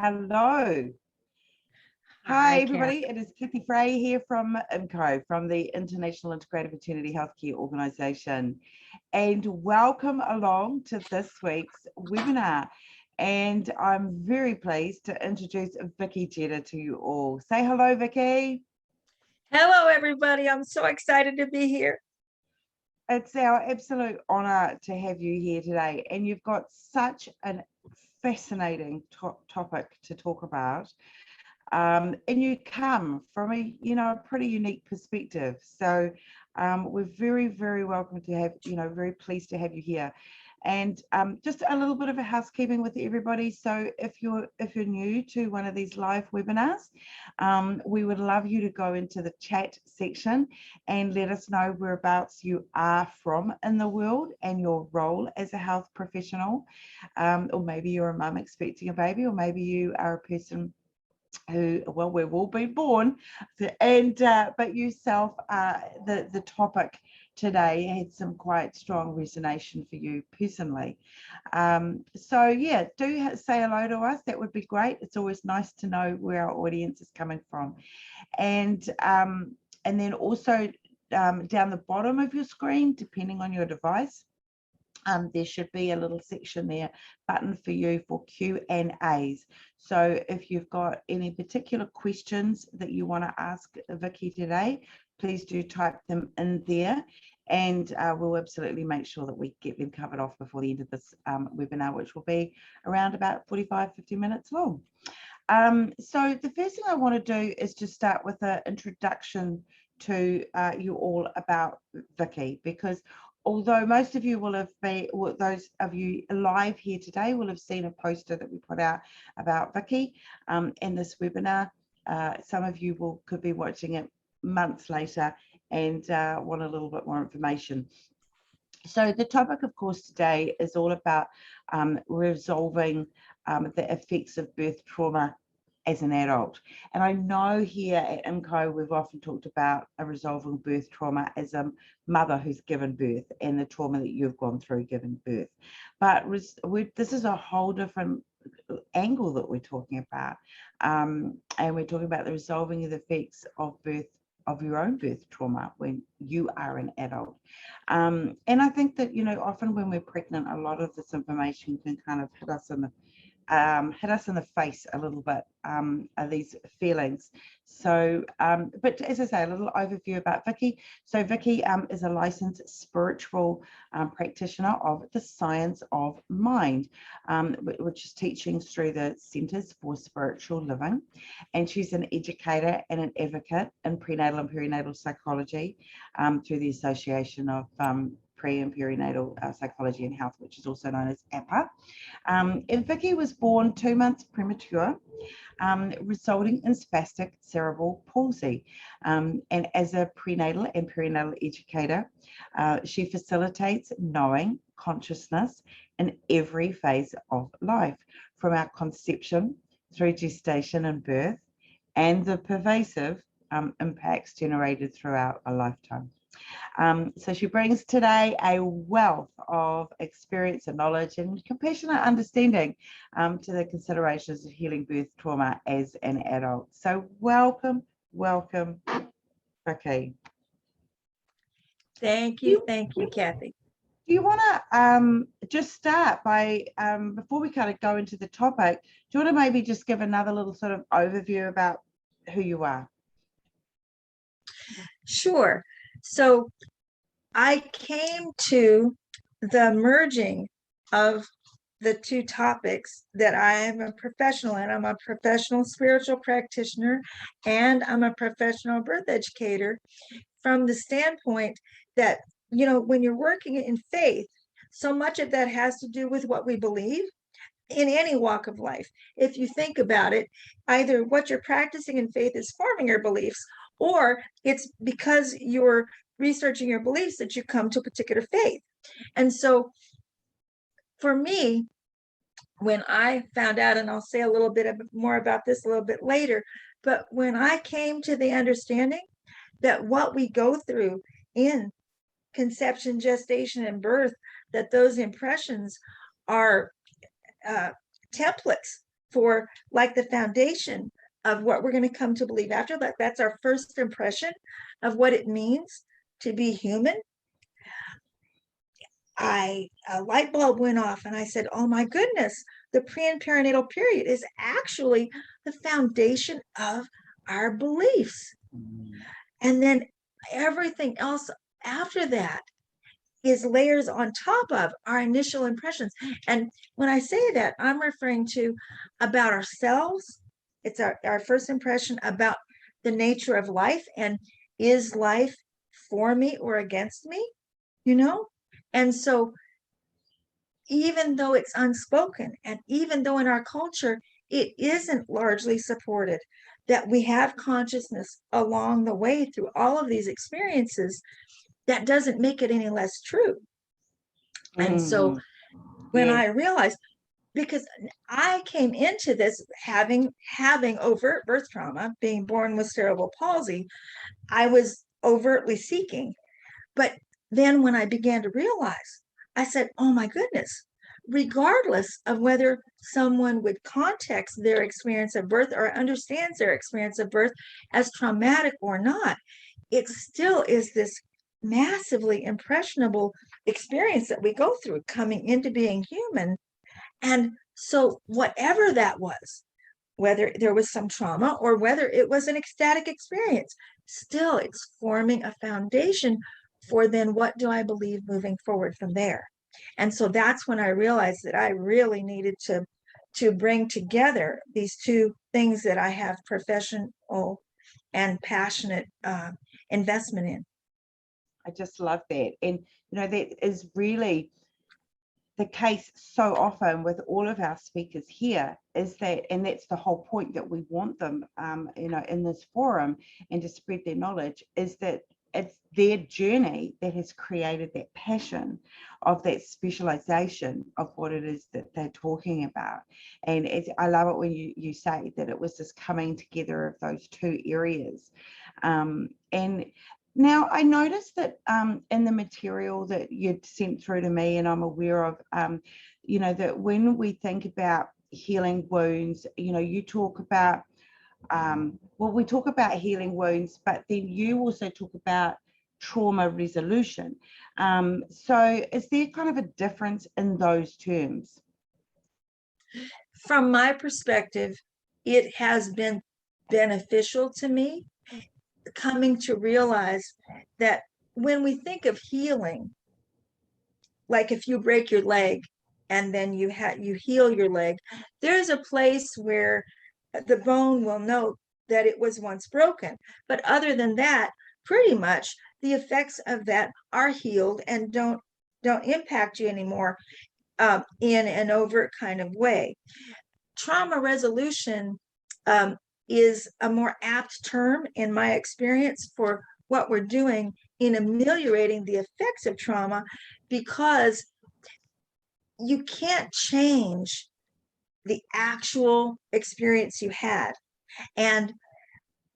Hello. Hi, Hi, everybody. Kathy. It is Kathy Frey here from IMCO, from the International Integrated Maternity Healthcare Organisation. And welcome along to this week's webinar. And I'm very pleased to introduce Vicky Jetta to you all. Say hello, Vicky. Hello, everybody. I'm so excited to be here. It's our absolute honour to have you here today. And you've got such an fascinating topic to talk about. And you come from a pretty unique perspective. So we're very, very welcome to have, very pleased to have you here. And just a little bit of a housekeeping with everybody. So if you're new to one of these live webinars, we would love you to go into the chat section and let us know whereabouts you are from in the world and your role as a health professional. Or maybe you're a mum expecting a baby, or maybe you are a person who, well, we've all been born, and but yourself, the topic today had some quite strong resonance for you personally. So yeah, do say hello to us. That would be great. It's always nice to know where our audience is coming from. And then also down the bottom of your screen, depending on your device, there should be a little section there, button for you for Q&As. So if you've got any particular questions that you want to ask Vicky today, please do type them in there, and we'll absolutely make sure that we get them covered off before the end of this webinar, which will be around about 45-50 minutes long. So the first thing I want to do is just start with an introduction to you all about Vicky, because although most of you will have been, those of you live here today will have seen a poster that we put out about Vicky in this webinar. Some of you could be watching it months later and want a little bit more information. So the topic, of course, today is all about resolving the effects of birth trauma as an adult. And I know here at IMCO, we've often talked about resolving birth trauma as a mother who's given birth and the trauma that you've gone through giving birth. But this is a whole different angle that we're talking about. And we're talking about the resolving of the effects of birth, of your own birth trauma when you are an adult. And I think that, often when we're pregnant, a lot of this information can kind of hit us in the face a little bit, these feelings. So, but as I say, a little overview about Vicky. So Vicky is a licensed spiritual practitioner of the science of mind, which is teachings through the Centers for Spiritual Living. And she's an educator and an advocate in prenatal and perinatal psychology through the Association of Pre and Perinatal Psychology and Health, which is also known as APA. And Vicky was born 2 months premature, resulting in spastic cerebral palsy. And as a prenatal and perinatal educator, she facilitates knowing consciousness in every phase of life, from our conception through gestation and birth, and the pervasive impacts generated throughout a lifetime. So she brings today a wealth of experience and knowledge and compassionate understanding to the considerations of healing birth trauma as an adult. So welcome, Vicky. Thank you, Kathy. Do you want to just start by, before we kind of go into the topic, do you want to maybe just give another little sort of overview about who you are? Sure. So I came to the merging of the two topics that I am a professional in. I'm a professional spiritual practitioner and I'm a professional birth educator, from the standpoint that, when you're working in faith, so much of that has to do with what we believe in any walk of life. If you think about it, either what you're practicing in faith is forming your beliefs, or it's because you're researching your beliefs that you come to a particular faith. And so for me, when I found out, and I'll say a little bit more about this a little bit later, but when I came to the understanding that what we go through in conception, gestation, and birth, that those impressions are templates for like the foundation of what we're going to come to believe after that. That's our first impression of what it means to be human. A light bulb went off and I said, oh my goodness, the pre and perinatal period is actually the foundation of our beliefs. And then everything else after that is layers on top of our initial impressions. And when I say that, I'm referring to about ourselves. It's our first impression about the nature of life, and is life for me or against me, you know? And so even though it's unspoken, and even though in our culture it isn't largely supported, that we have consciousness along the way through all of these experiences, that doesn't make it any less true. And so when I realized, because I came into this having overt birth trauma, being born with cerebral palsy, I was overtly seeking. But then when I began to realize, I said, oh my goodness, regardless of whether someone would context their experience of birth or understands their experience of birth as traumatic or not, it still is this massively impressionable experience that we go through coming into being human. And so whatever that was, whether there was some trauma or whether it was an ecstatic experience, still it's forming a foundation for then what do I believe moving forward from there. And so that's when I realized that I really needed to bring together these two things that I have professional and passionate investment in. I just love that. And, you know, that is really the case so often with all of our speakers here, is that, and that's the whole point that we want them, you know, in this forum and to spread their knowledge, is that it's their journey that has created that passion of that specialization of what it is that they're talking about. And I love it when you say that it was this coming together of those two areas. And now, I noticed that in the material that you'd sent through to me, and I'm aware of, you know, that when we think about healing wounds, you know, you talk about, well, we talk about healing wounds, but then you also talk about trauma resolution. So is there kind of a difference in those terms? From my perspective, it has been beneficial to me coming to realize that when we think of healing, like if you break your leg and then you heal your leg, there's a place where the bone will note that it was once broken. But other than that, pretty much the effects of that are healed and don't impact you anymore in an overt kind of way. Trauma resolution is a more apt term in my experience for what we're doing in ameliorating the effects of trauma, because you can't change the actual experience you had. And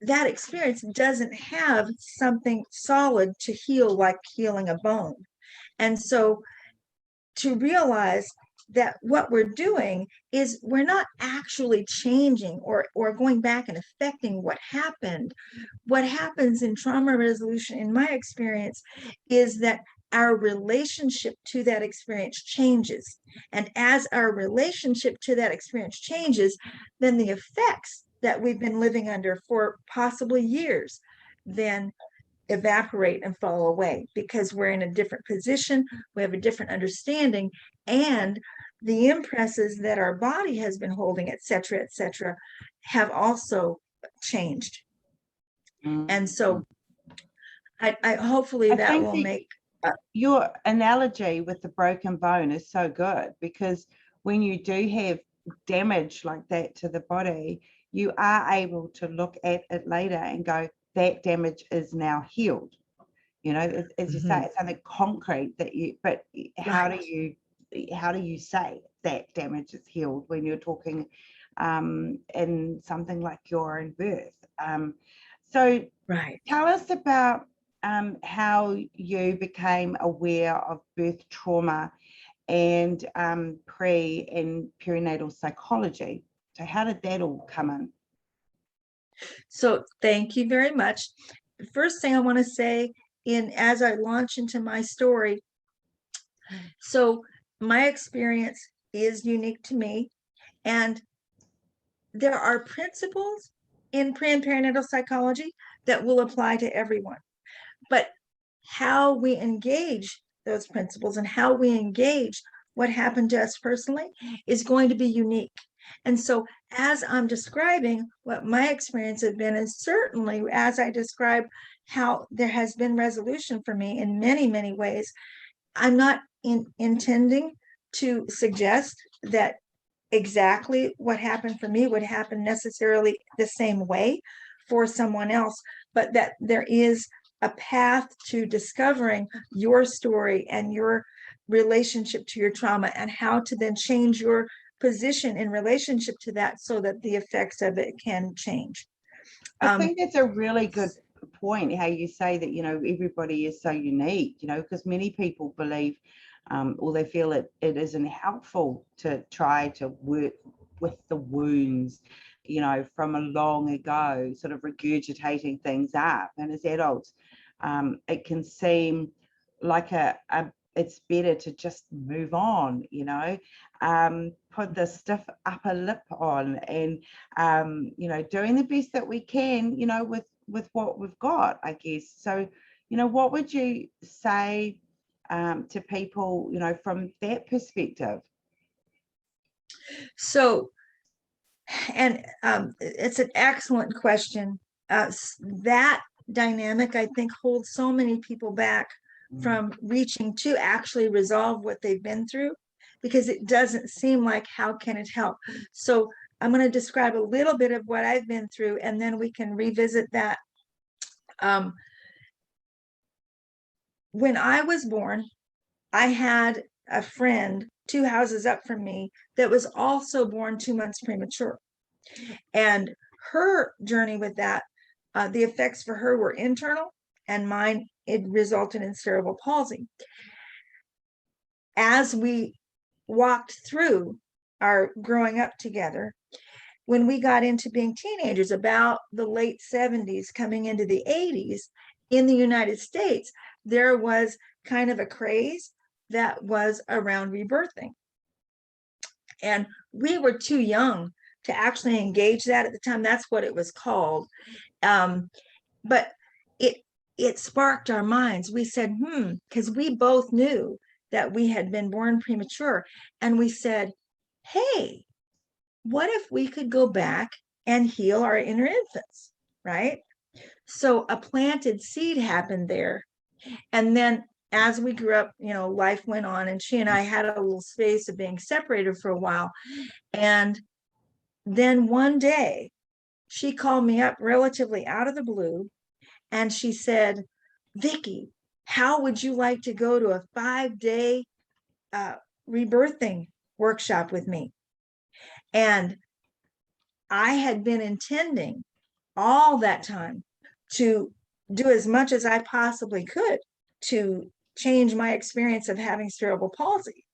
that experience doesn't have something solid to heal, like healing a bone. And so to realize that what we're doing is we're not actually changing or going back and affecting what happened. What happens in trauma resolution, in my experience, is that our relationship to that experience changes. And as our relationship to that experience changes, then the effects that we've been living under for possibly years then evaporate and fall away, because we're in a different position, we have a different understanding, and the impresses that our body has been holding, et cetera, have also changed. And so I hopefully that will make your analogy with the broken bone is so good, because when you do have damage like that to the body, you are able to look at it later and go, that damage is now healed. You know, as you say, it's something concrete that but how do you say that damage is healed when you're talking in something like you're in birth? So tell us about how you became aware of birth trauma and pre and perinatal psychology. So how did that all come in? So thank you very much. The first thing I want to say as I launch into my story, so my experience is unique to me, and there are principles in pre and perinatal psychology that will apply to everyone. But how we engage those principles and how we engage what happened to us personally is going to be unique. And so as I'm describing what my experience has been, and certainly as I describe how there has been resolution for me in many, many ways, I'm not intending to suggest that exactly what happened for me would happen necessarily the same way for someone else, but that there is a path to discovering your story and your relationship to your trauma and how to then change your position in relationship to that so that the effects of it can change. I think that's a really good point, how you say that, everybody is so unique, because many people believe or they feel it isn't helpful to try to work with the wounds, from a long ago, sort of regurgitating things up. And as adults, it can seem like it's better to just move on, put the stiff upper lip on and, doing the best that we can, with what we've got, I guess. So, what would you say to people, from that perspective? So, and it's an excellent question. That dynamic, I think, holds so many people back from reaching to actually resolve what they've been through, because it doesn't seem like how can it help. So I'm going to describe a little bit of what I've been through, and then we can revisit that. When I was born, I had a friend 2 houses up from me that was also born 2 months premature. And her journey with that, the effects for her were internal, and mine, it resulted in cerebral palsy. As we walked through our growing up together, when we got into being teenagers, about the late 70s, coming into the 80s, in the United States, there was kind of a craze that was around rebirthing. And we were too young to actually engage that at the time. That's what it was called. But it sparked our minds. We said, because we both knew that we had been born premature. And we said, hey, what if we could go back and heal our inner infants, right? So a planted seed happened there. And then as we grew up, life went on, and she and I had a little space of being separated for a while. And then one day she called me up relatively out of the blue, and she said, Vicki, how would you like to go to a 5-day rebirthing workshop with me? And I had been intending all that time to do as much as I possibly could to change my experience of having cerebral palsy.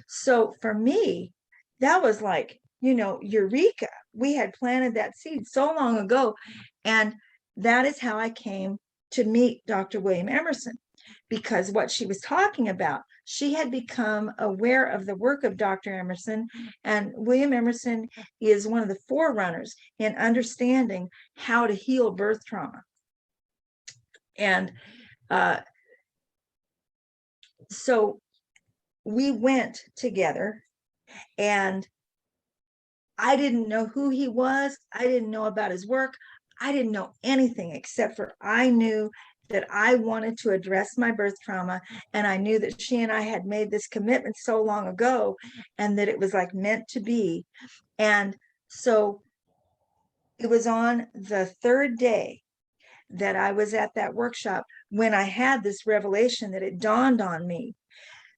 So for me, that was like, eureka. We had planted that seed so long ago. And that is how I came to meet Dr. William Emerson, because what she was talking about, she had become aware of the work of Dr. Emerson, and William Emerson is one of the forerunners in understanding how to heal birth trauma. And so we went together, and I didn't know who he was. I didn't know about his work. I didn't know anything except for I knew that I wanted to address my birth trauma. And I knew that she and I had made this commitment so long ago, and that it was like meant to be. And so it was on the 3rd day that I was at that workshop when I had this revelation, that it dawned on me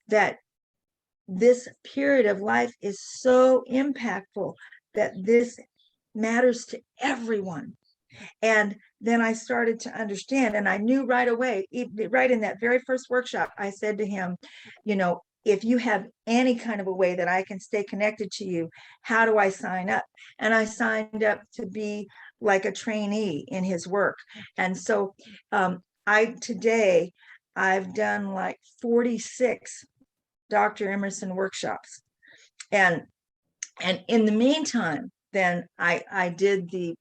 that this period of life is so impactful, that this matters to everyone. And then I started to understand, and I knew right away, right in that very first workshop, I said to him, if you have any kind of a way that I can stay connected to you, how do I sign up? And I signed up to be like a trainee in his work. And so today I've done like 46 Dr. Emerson workshops. And in the meantime, then I did the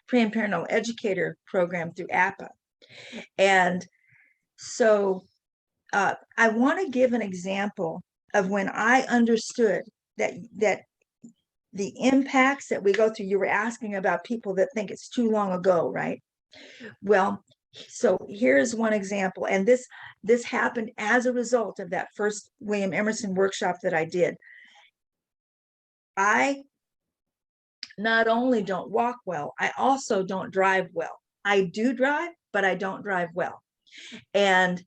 pre and perinatal educator program through APA. And so I want to give an example of when I understood that the impacts that we go through. You were asking about people that think it's too long ago, right? Well, so here's one example, and this happened as a result of that first William Emerson workshop that I did. I not only don't walk well, I also don't drive well. I do drive, but I don't drive well. And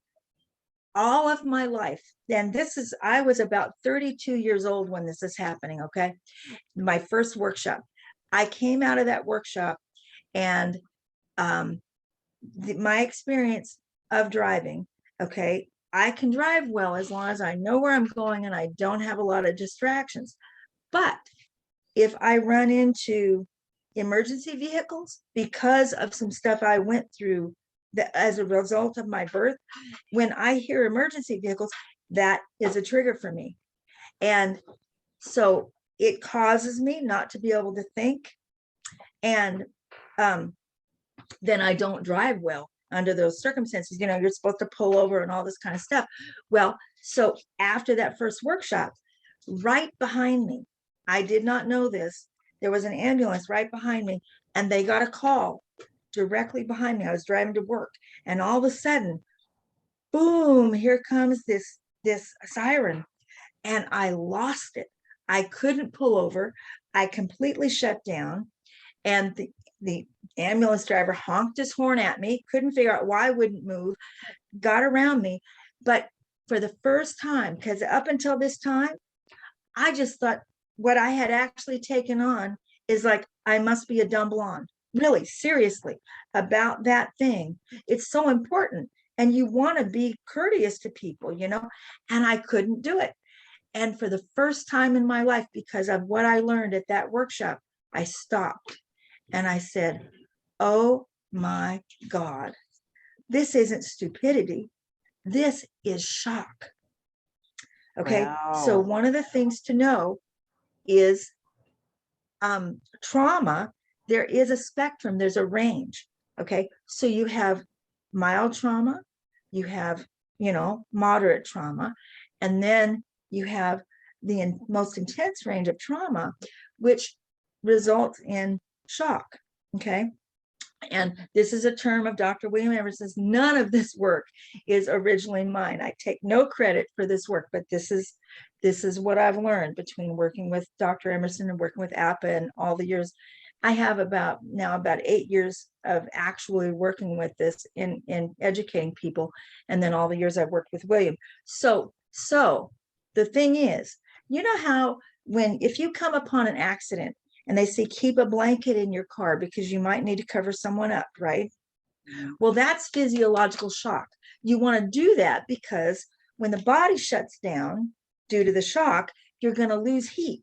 all of my life, and I was about 32 years old when this is happening, okay? My first workshop. I came out of that workshop, and my experience of driving, okay, I can drive well as long as I know where I'm going and I don't have a lot of distractions. But if I run into emergency vehicles because of some stuff I went through as a result of my birth, when I hear emergency vehicles, that is a trigger for me. And so it causes me not to be able to think. And then I don't drive well under those circumstances. You're supposed to pull over and all this kind of stuff. Well, so after that first workshop, right behind me, I did not know this, there was an ambulance right behind me, and they got a call directly behind me. I was driving to work, and all of a sudden, boom, here comes this siren, and I lost it. I couldn't pull over. I completely shut down, and the ambulance driver honked his horn at me, couldn't figure out why I wouldn't move, got around me. But for the first time, because up until this time, I just thought what I had actually taken on is like, I must be a dumb blonde. Really, seriously, about that thing. It's so important. And you want to be courteous to people, and I couldn't do it. And for the first time in my life, because of what I learned at that workshop, I stopped and I said, oh my God, this isn't stupidity. This is shock. Okay. Wow. So one of the things to know is trauma. There is a spectrum. There's a range. Okay. So you have mild trauma, you have, moderate trauma, and then you have the most intense range of trauma, which results in shock. Okay. And this is a term of Dr. William Emerson's. None of this work is originally mine. I take no credit for this work, but this is what I've learned between working with Dr. Emerson and working with APA and all the years. I have about 8 years of actually working with this in educating people, and then all the years I've worked with William. So the thing is, how if you come upon an accident and they say, keep a blanket in your car because you might need to cover someone up, right? Well, that's physiological shock. You want to do that because when the body shuts down due to the shock, you're going to lose heat.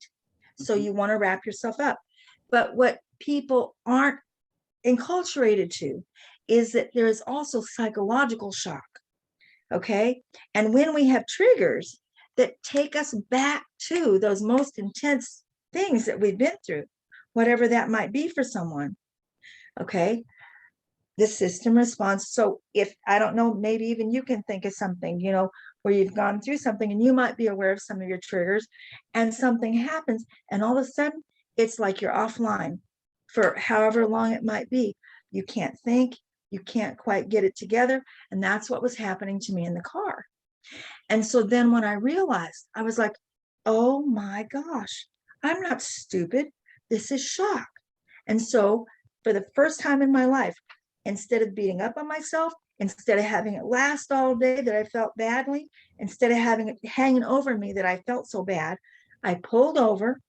So you want to wrap yourself up. But what people aren't enculturated to is that there is also psychological shock. Okay. And when we have triggers that take us back to those most intense things that we've been through, whatever that might be for someone, okay, the system responds. So if, I don't know, maybe even you can think of something, where you've gone through something and you might be aware of some of your triggers, and something happens and all of a sudden it's like you're offline for however long it might be. You can't think, you can't quite get it together. And that's what was happening to me in the car. And so then when I realized, I was like, oh my gosh, I'm not stupid. This is shock. And so for the first time in my life, instead of beating up on myself, instead of having it last all day that I felt badly, instead of having it hanging over me that I felt so bad, I pulled over.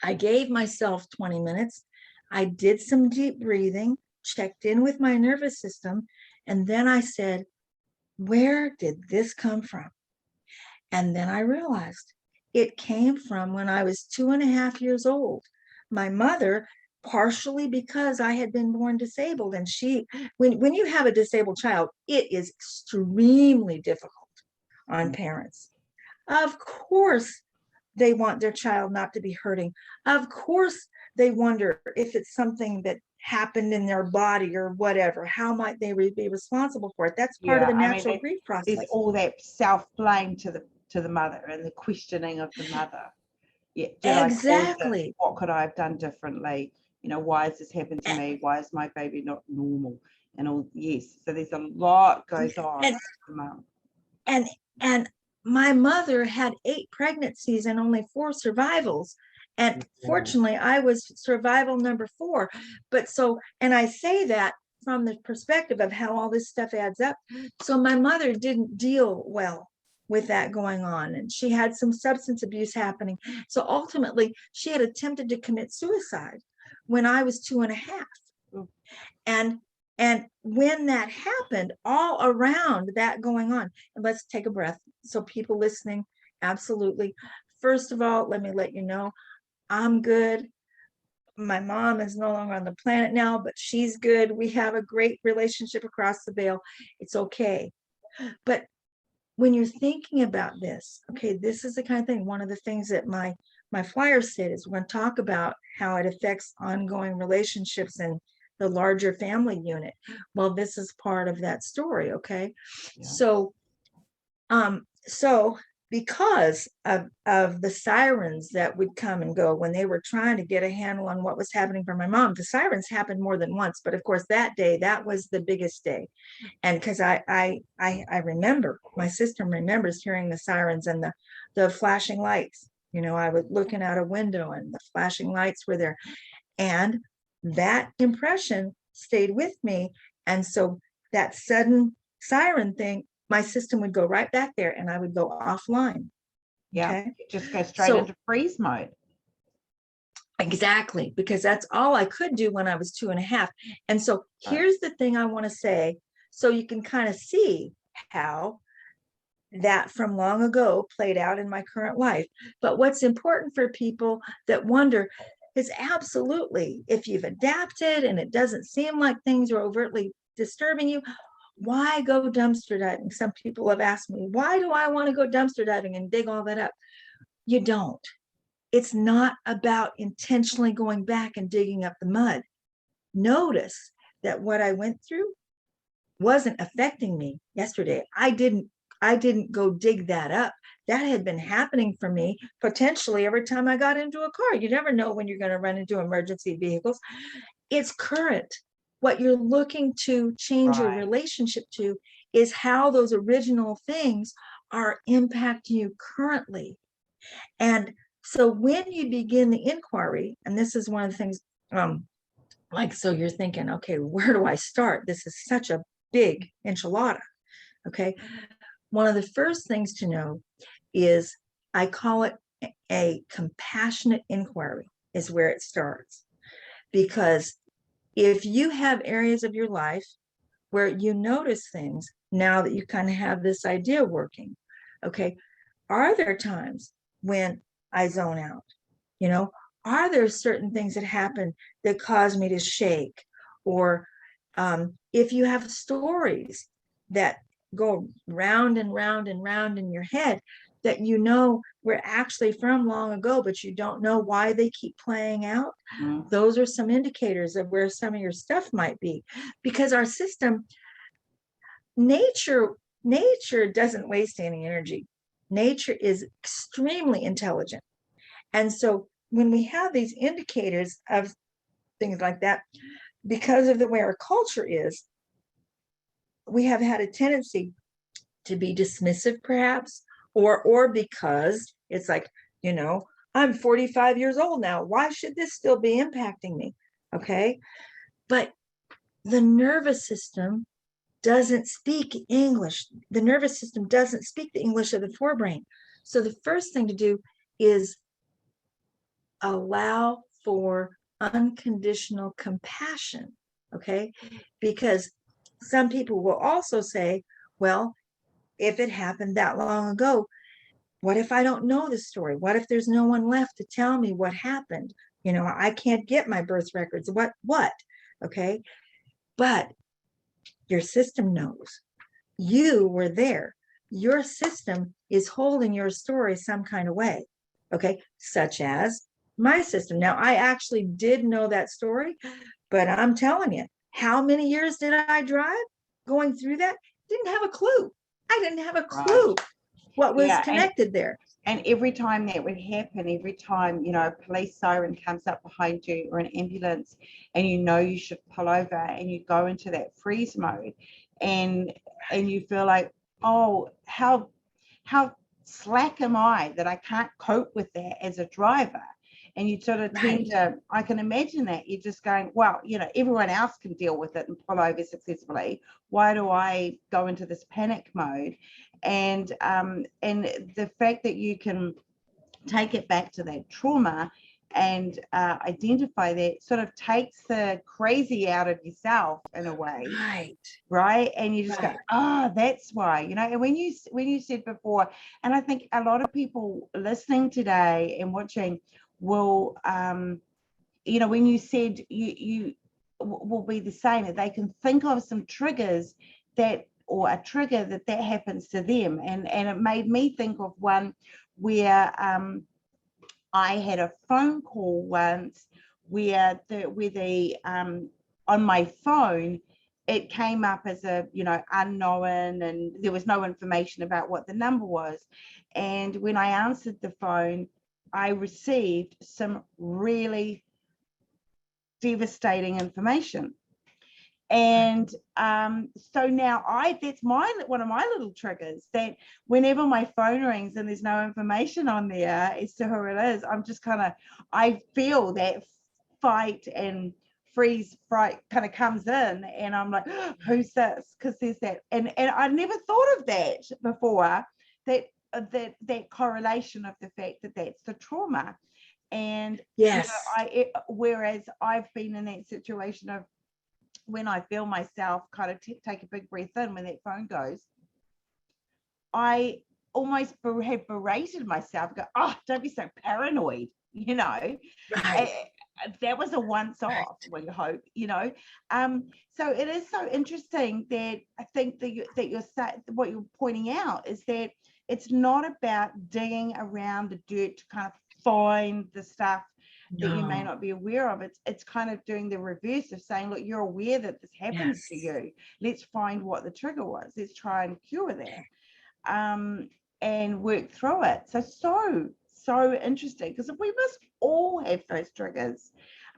I gave myself 20 minutes. I did some deep breathing, checked in with my nervous system, and then I said, where did this come from? And then I realized it came from when I was 2.5 years old. My mother, partially because I had been born disabled, and when you have a disabled child, it is extremely difficult on parents. Of course, they want their child not to be hurting. Of course, they wonder if it's something that happened in their body or whatever. How might they be responsible for it? That's part of Yeah, the I mean, natural grief there's process. all that self-blame to the mother and the questioning of the mother. Yeah, did I cause this? Exactly. What could I have done differently? Why has this happened to me? Why is my baby not normal? And all, yes. So there's a lot goes on And with the mum. and and my mother had 8 pregnancies and only 4 survivals. And fortunately, I was survival number 4. But so, and I say that from the perspective of how all this stuff adds up. So my mother didn't deal well with that going on, and she had some substance abuse happening. So ultimately, she had attempted to commit suicide when I was 2.5. And when that happened, all around that going on, and let's take a breath. So people listening, absolutely. First of all, let me let you know, I'm good. My mom is no longer on the planet now, but she's good. We have a great relationship across the veil. It's okay. But when you're thinking about this, okay, this is the kind of thing, one of the things that my flyer said is we're going to talk about how it affects ongoing relationships and the larger family unit. Well, this is part of that story, okay? Yeah. So because of the sirens that would come and go when they were trying to get a handle on what was happening for my mom, the sirens happened more than once, but of course that day, that was the biggest day. And because I remember, my sister remembers hearing the sirens and the flashing lights. I was looking out a window and the flashing lights were there. And that impression stayed with me. And so that sudden siren thing, my system would go right back there and I would go offline. Yeah, Okay. just go straight into freeze mode. Exactly, because that's all I could do when I was 2.5. And so here's the thing I want to say, so you can kind of see how that from long ago played out in my current life. But what's important for people that wonder is absolutely, if you've adapted and it doesn't seem like things are overtly disturbing you, why go dumpster diving? Some people have asked me, why do I want to go dumpster diving and dig all that up? You don't. It's not about intentionally going back and digging up the mud. Notice that what I went through wasn't affecting me yesterday. I didn't go dig that up. That had been happening for me potentially every time I got into a car. You never know when you're going to run into emergency vehicles. It's current. What you're looking to change your relationship to is how those original things are impacting you currently. And so when you begin the inquiry, and this is one of the things, so you're thinking, okay, where do I start? This is such a big enchilada. Okay. One of the first things to know is I call it a compassionate inquiry is where it starts. Because if you have areas of your life where you notice things now that you kind of have this idea working, okay, are there times when I zone out? Are there certain things that happen that cause me to shake? Or if you have stories that go round and round and round in your head that were actually from long ago, but you don't know why they keep playing out, those are some indicators of where some of your stuff might be. Because our system, nature doesn't waste any energy. Nature is extremely intelligent. And so when we have these indicators of things like that, because of the way our culture is, we have had a tendency to be dismissive, perhaps, or because it's like, I'm 45 years old now. Why should this still be impacting me? Okay. But the nervous system doesn't speak English. The nervous system doesn't speak the English of the forebrain. So the first thing to do is allow for unconditional compassion, okay? Because some people will also say, well, if it happened that long ago, What if I don't know the story? What if there's no one left to tell me what happened? I can't get my birth records. What? Okay. But your system knows. You were there. Your system is holding your story some kind of way. Okay. Such as my system. Now, I actually did know that story, but I'm telling you, how many years did I drive going through that? Didn't have a clue. I didn't have a clue what was connected there. And every time that would happen, every time, a police siren comes up behind you or an ambulance, and you should pull over, and you go into that freeze mode, and you feel like, oh, how slack am I that I can't cope with that as a driver? And you sort of tend to, I can imagine that you're just going, well, everyone else can deal with it and pull over successfully. Why do I go into this panic mode? And the fact that you can take it back to that trauma and identify that sort of takes the crazy out of yourself in a way, right? And you just go, that's why, and when you said before, and I think a lot of people listening today and watching will, when you said you will be the same, that they can think of some triggers or a trigger that happens to them, and it made me think of one where I had a phone call once where on my phone it came up as a unknown, and there was no information about what the number was. And when I answered the phone, I received some really devastating information. And so now that's one of my little triggers, that whenever my phone rings and there's no information on there as to who it is, I'm just I feel that fight and freeze fright kind of comes in, and I'm like, oh, who's this? Because there's that, and I never thought of that before, that correlation of the fact that that's the trauma. And whereas I've been in that situation of when I feel myself kind of take a big breath in when that phone goes, I almost have berated myself, go, oh, don't be so paranoid, that was a once off, we hope, so it is so interesting that I think that what you're pointing out is that it's not about digging around the dirt to kind of find the stuff that you may not be aware of. It's kind of doing the reverse of saying, look, you're aware that this happens to you. Let's find what the trigger was. Let's try and cure that, and work through it. So interesting, because we must all have those triggers.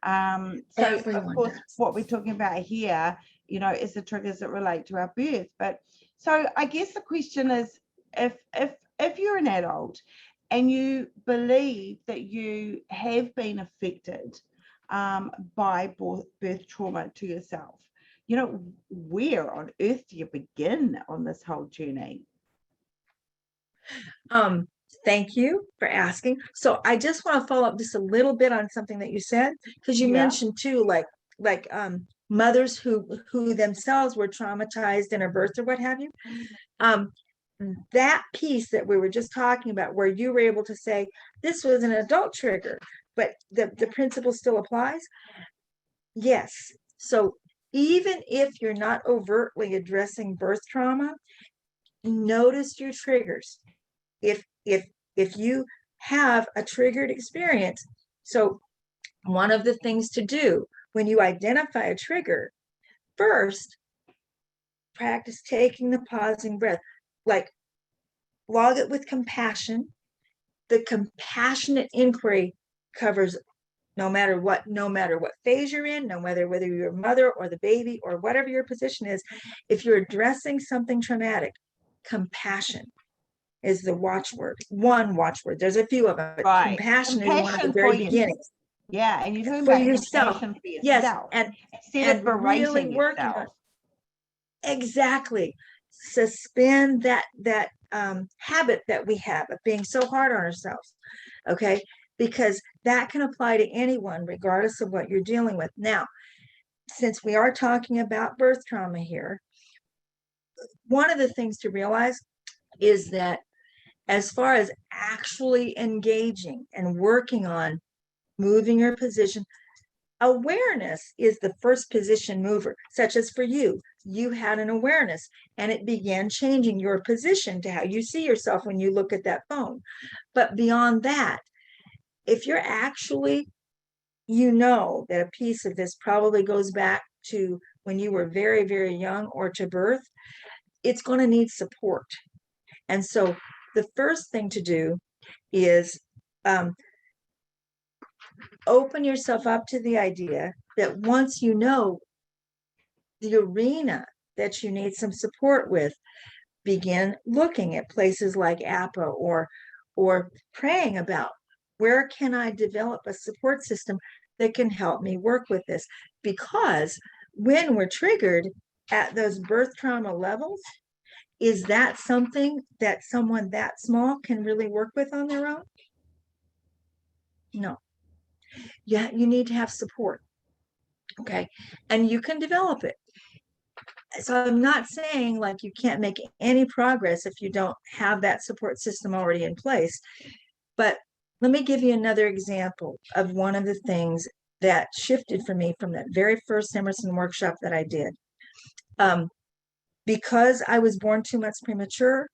So Everyone of course, does. what we're talking about here, is the triggers that relate to our birth. But so I guess the question is, if you're an adult and you believe that you have been affected by birth trauma to yourself, where on earth do you begin on this whole journey? Thank you for asking. So I just want to follow up just a little bit on something that you said, because you mentioned too, like mothers who themselves were traumatized in a birth or what have you. That piece that we were just talking about, where you were able to say this was an adult trigger, but the principle still applies. Yes. So even if you're not overtly addressing birth trauma, notice your triggers. If you have a triggered experience, so one of the things to do when you identify a trigger, first practice taking the pausing breath, like log it with compassion. The compassionate inquiry covers no matter what phase you're in, no matter whether you're a mother or the baby or whatever your position is. If you're addressing something traumatic, compassion is the watchword. One watchword. There's a few of them, but compassion is one of the very beginnings. Yeah, and you're talking for about yourself. For yourself. Yes, and instead of berating really working yourself. Exactly. Suspend that habit that we have of being so hard on ourselves. Okay, because that can apply to anyone, regardless of what you're dealing with. Now, since we are talking about birth trauma here, one of the things to realize is that as far as actually engaging and working on moving your position, awareness is the first position mover, such as for you. You had an awareness and it began changing your position to how you see yourself when you look at that phone. But beyond that, if you're actually, you know that a piece of this probably goes back to when you were very, very young or to birth, it's going to need support. And so the first thing to do is open yourself up to the idea that once you know the arena that you need some support with, begin looking at places like APA or praying about where can I develop a support system that can help me work with this. Because when we're triggered at those birth trauma levels, is that something that someone that small can really work with on their own? No. Yeah, you need to have support. Okay. And you can develop it. So I'm not saying like you can't make any progress if you don't have that support system already in place. But let me give you another example of one of the things that shifted for me from that very first Emerson workshop that I did. Because I was born 2 months premature,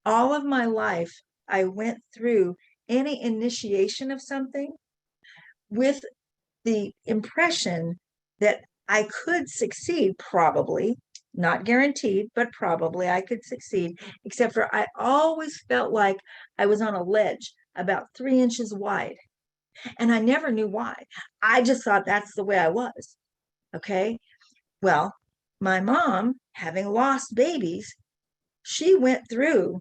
all of my life, I went through any initiation of something with the impression that I could succeed, probably, not guaranteed, but probably I could succeed, except for I always felt like I was on a ledge about 3 inches wide. And I never knew why. I just thought that's the way I was. Okay. Well, my mom, having lost babies, she went through,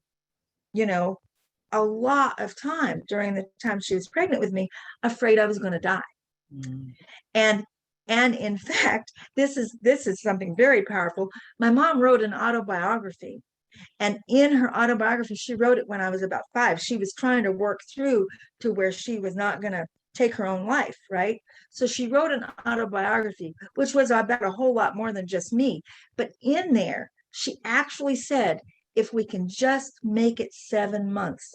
a lot of time during the time she was pregnant with me, afraid I was going to die. Mm. And in fact, this is something very powerful. My mom wrote an autobiography, and in her autobiography, she wrote it when I was about 5. She was trying to work through to where she was not going to take her own life, right? So she wrote an autobiography, which was about a whole lot more than just me. But in there, she actually said, if we can just make it 7 months,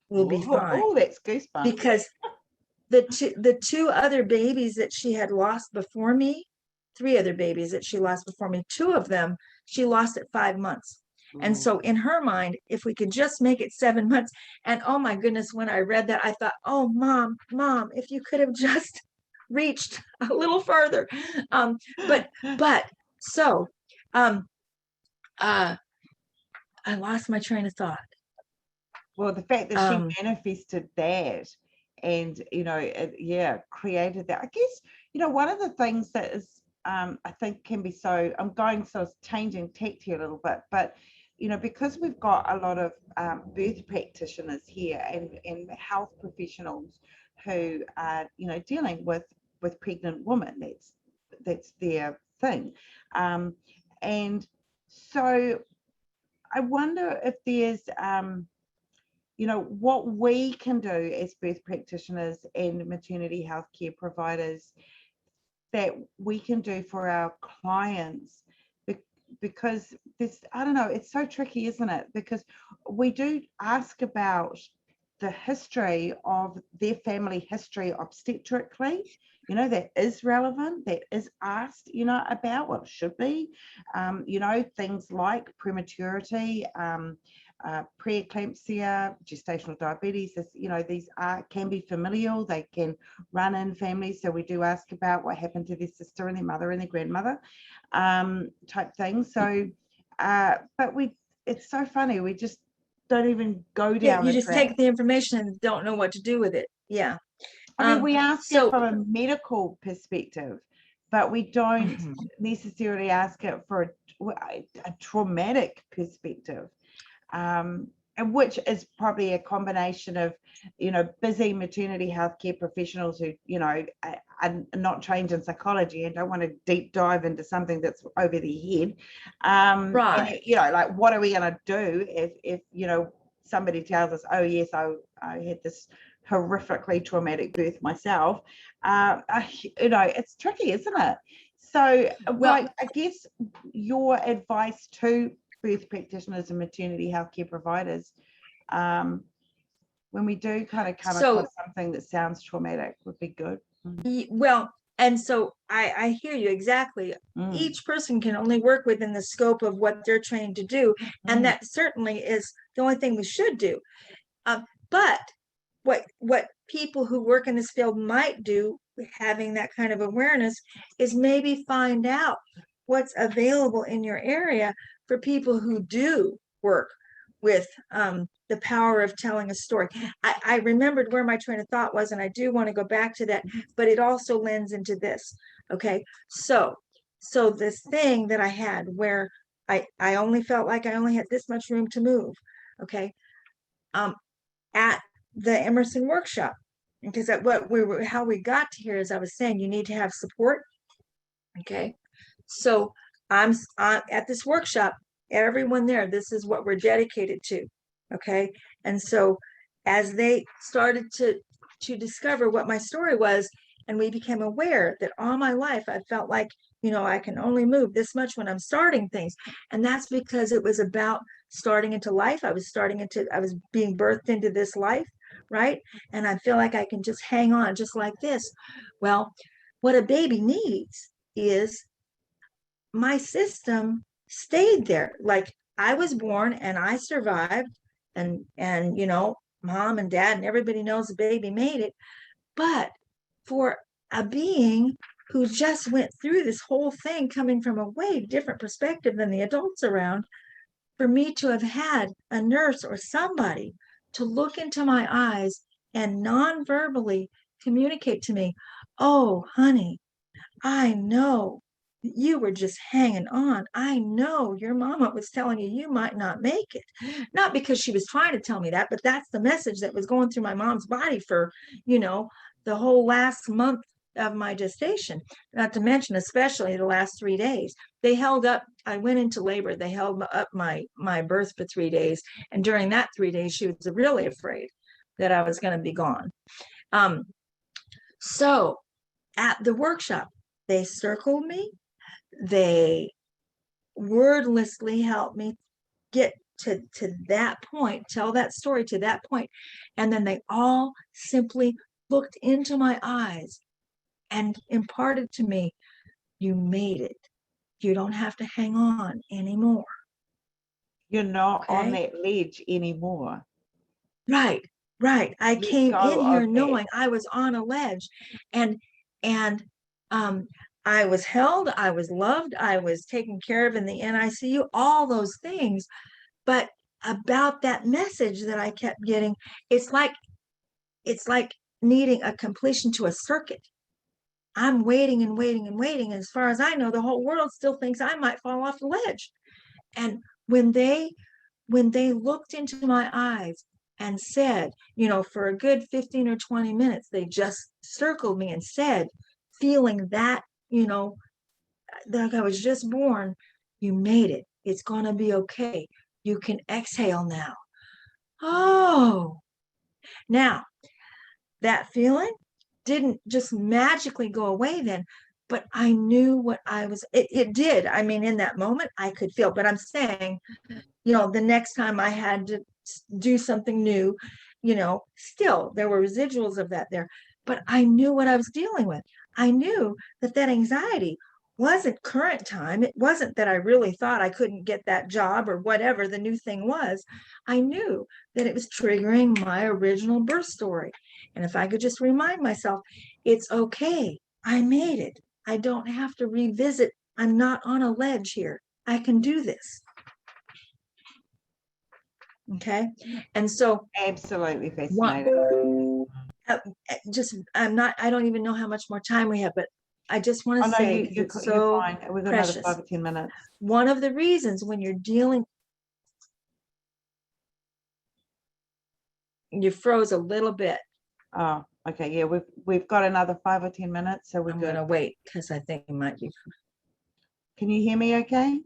we'll be fine. Oh, that's goosebumps. Because the two other babies that she had lost before me, 3 other babies that she lost before me, 2 of them she lost at 5 months. And so in her mind, if we could just make it 7 months, and oh my goodness, when I read that, I thought, oh, mom, if you could have just reached a little further. I lost my train of thought. Well, the fact that she manifested that and, created that. I guess, one of the things that is, I think can be so, changing tack here a little bit, but, because we've got a lot of birth practitioners here and health professionals who are, dealing with pregnant women, that's their thing. And so I wonder if there's, what we can do as birth practitioners and maternity healthcare providers that we can do for our clients, because this, I don't know, it's so tricky, isn't it? Because we do ask about the history of their family history obstetrically, that is relevant, that is asked, about what should be, things like prematurity, preeclampsia, gestational diabetes. These can be familial. They can run in families. So we do ask about what happened to their sister and their mother and their grandmother, type thing. So, but it's so funny. We just don't even go down. You just take the information and don't know what to do with it. Yeah. I mean, we ask it from a medical perspective, but we don't necessarily ask it for a traumatic perspective. And which is probably a combination of, busy maternity healthcare professionals who, are not trained in psychology and don't want to deep dive into something that's over their head. Right. And, like, what are we going to do if somebody tells us, oh yes, I had this horrifically traumatic birth myself. It's tricky, isn't it? So, I guess your advice to birth practitioners and maternity healthcare providers when we do kind of come So- across something that sounds traumatic, would be good. Well, and so I hear you exactly. Mm. Each person can only work within the scope of what they're trained to do. And Mm. that certainly is the only thing we should do. But what people who work in this field might do, having that kind of awareness, is maybe find out what's available in your area for people who do work with the power of telling a story. I remembered where my train of thought was, and I do want to go back to that, but it also lends into this. Okay, so this thing that I had where I only felt like I only had this much room to move. Okay, at the Emerson workshop, because how we got to here, as I was saying, you need to have support. Okay, so I'm at this workshop, everyone there, this is what we're dedicated to. Okay, and so as they started to discover what my story was, and we became aware that all my life I felt like, I can only move this much when I'm starting things, and that's because it was about starting into life. I was being birthed into this life, right? And I feel like I can just hang on just like this. Well, what a baby needs is my system stayed there. Like, I was born and I survived, and mom and dad and everybody knows the baby made it. But for a being who just went through this whole thing, coming from a way different perspective than the adults around, for me to have had a nurse or somebody to look into my eyes and non-verbally communicate to me, "Oh, honey, I know you were just hanging on. I know your mama was telling you you might not make it." Not because she was trying to tell me that, but that's the message that was going through my mom's body for, the whole last month of my gestation, not to mention especially the last 3 days. They held up, I went into labor, they held up my birth for 3 days, and during that 3 days she was really afraid that I was going to be gone. So at the workshop, they circled me, they wordlessly helped me get to that point, tell that story to that point, and then they all simply looked into my eyes and imparted to me, "You made it. You don't have to hang on anymore. You're not on Okay? that ledge anymore. Right. I Let came go in here of that. knowing I was on a ledge, and I was held, I was loved, I was taken care of in the NICU, all those things. But about that message that I kept getting, it's like needing a completion to a circuit. I'm waiting and waiting and waiting. And as far as I know, the whole world still thinks I might fall off the ledge. And when they looked into my eyes and said, for a good 15 or 20 minutes, they just circled me and said, feeling that, like I was just born, "You made it. It's going to be okay. You can exhale now." Oh, now that feeling didn't just magically go away then, but I knew what it did. I mean, in that moment I could feel, but I'm saying, the next time I had to do something new, still there were residuals of that there, but I knew what I was dealing with. I knew that anxiety wasn't current time. It wasn't that I really thought I couldn't get that job or whatever the new thing was. I knew that it was triggering my original birth story. And if I could just remind myself, it's okay. I made it. I don't have to revisit. I'm not on a ledge here. I can do this. Okay. And so Absolutely fascinating. I don't even know how much more time we have, but I just want to say, you're so fine. We've got precious. another 5 or 10 minutes. One of the reasons when you're dealing, you froze a little bit. Oh, okay. Yeah, we've got another 5 or 10 minutes, so we're I'm good. going to wait because I think it might be. Can you hear me okay?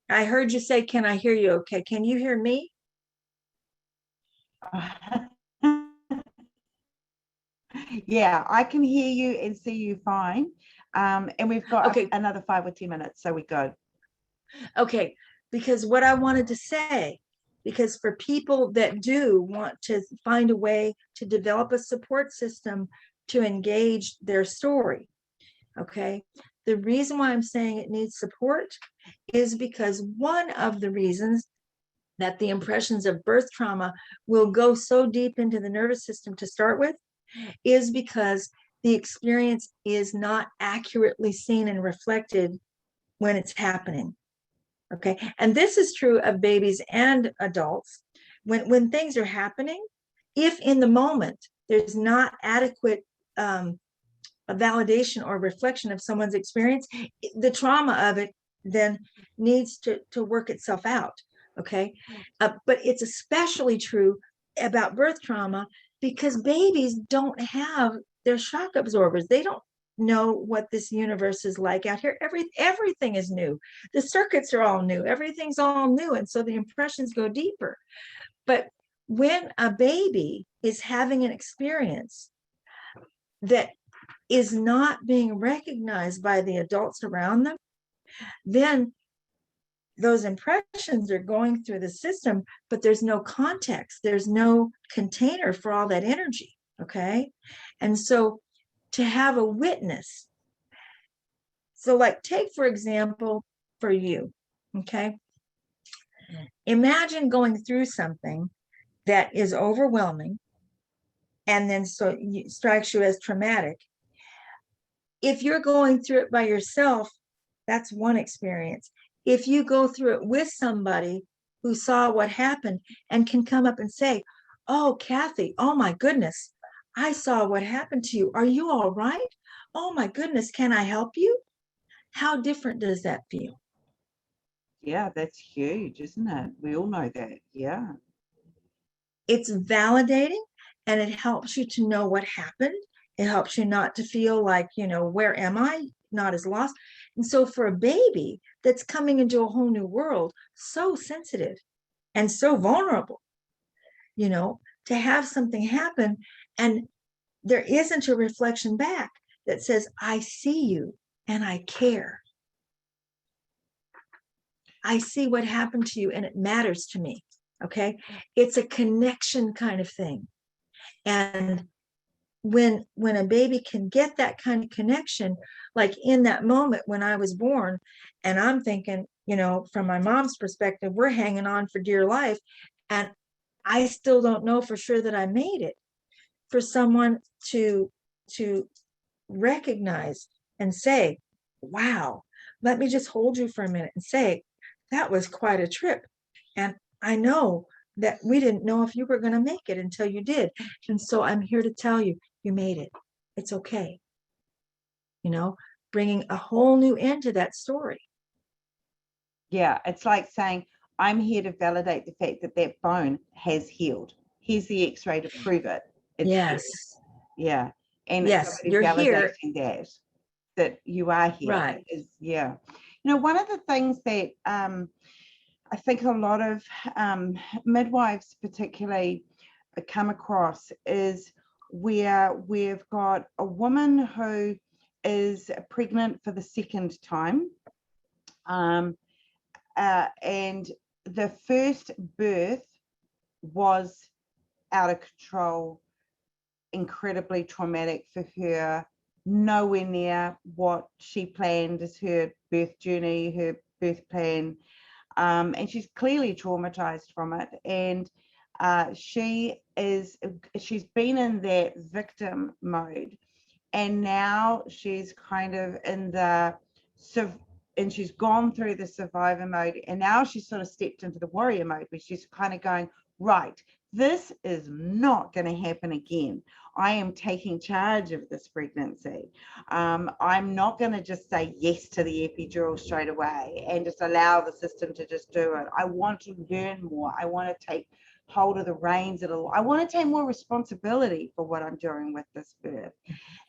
I heard you say, "Can I hear you okay?" Can you hear me? Yeah, I can hear you and see you fine. And we've got Okay. another 5 or 10 minutes, so we're good. Okay. because what I wanted to say, because for people that do want to find a way to develop a support system to engage their story, okay, the reason why I'm saying it needs support is because one of the reasons that the impressions of birth trauma will go so deep into the nervous system to start with is because the experience is not accurately seen and reflected when it's happening. Okay. And this is true of babies and adults. When things are happening, if in the moment there's not adequate a validation or reflection of someone's experience, the trauma of it then needs to work itself out. Okay. But it's especially true about birth trauma because babies don't have their shock absorbers. They don't know what this universe is like out here. Everything is new. The circuits are all new. Everything's all new. And so the impressions go deeper. But when a baby is having an experience that is not being recognized by the adults around them, then those impressions are going through the system, but there's no context. There's no container for all that energy. Okay. And so to have a witness. So like take, for example, for you, okay, imagine going through something that is overwhelming and then so it strikes you as traumatic. If you're going through it by yourself, that's one experience. If you go through it with somebody who saw what happened and can come up and say, oh, Kathy, oh my goodness, I saw what happened to you. Are you all right? Oh my goodness, can I help you? How different does that feel? Yeah, that's huge, isn't it? We all know that. Yeah. It's validating and it helps you to know what happened. It helps you not to feel like, where am I? Not as lost. And so for a baby that's coming into a whole new world, so sensitive and so vulnerable, to have something happen and there isn't a reflection back that says, I see you and I care. I see what happened to you and it matters to me. Okay. It's a connection kind of thing. And when a baby can get that kind of connection, like in that moment when I was born, and I'm thinking, from my mom's perspective, we're hanging on for dear life. And I still don't know for sure that I made it. For someone to recognize and say, wow, let me just hold you for a minute and say, that was quite a trip. And I know that we didn't know if you were going to make it until you did. And so I'm here to tell you, you made it. It's okay. Bringing a whole new end to that story. Yeah, it's like saying, I'm here to validate the fact that that bone has healed. Here's the x-ray to prove it. It's yes. Here. Yeah. And yes, it's you're validating here. that you are here. Right. Yeah. One of the things that I think a lot of midwives particularly come across is where we've got a woman who is pregnant for the second time, and the first birth was out of control, incredibly traumatic for her, nowhere near what she planned as her birth journey, her birth plan. And she's clearly traumatized from it. And she's been in that victim mode. And now she's kind of and she's gone through the survivor mode. And now she's sort of stepped into the warrior mode, where she's kind of going, right, this is not going to happen again. I am taking charge of this pregnancy. I'm not going to just say yes to the epidural straight away and just allow the system to just do it. I want to learn more. I want to take hold of the reins. I want to take more responsibility for what I'm doing with this birth.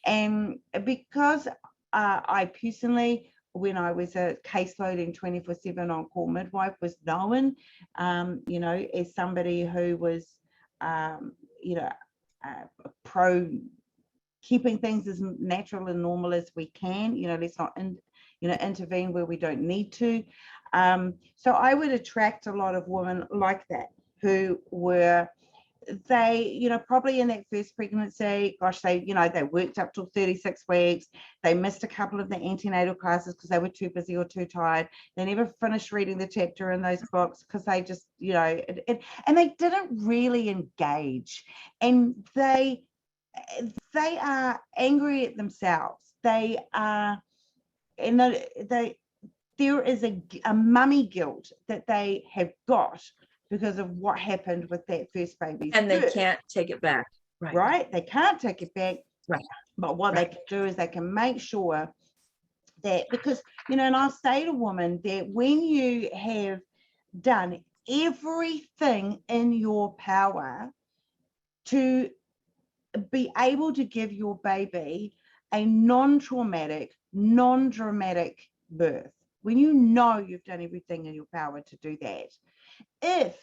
And because I personally, when I was a caseloading 24/7 on-call midwife, was known, as somebody who was, pro keeping things as natural and normal as we can. Let's not intervene where we don't need to. So I would attract a lot of women like that who were, they, probably in that first pregnancy, gosh, they worked up till 36 weeks. They missed a couple of the antenatal classes because they were too busy or too tired. They never finished reading the chapter in those books because they just, and they didn't really engage. And they are angry at themselves. They are, and there is a mummy guilt that they have got because of what happened with that first baby. And they can't take it back. Right? They can't take it back. Right. But what they can do is they can make sure that, because, and I'll say to women that when you have done everything in your power to be able to give your baby a non-traumatic, non-dramatic birth, when you've done everything in your power to do that, if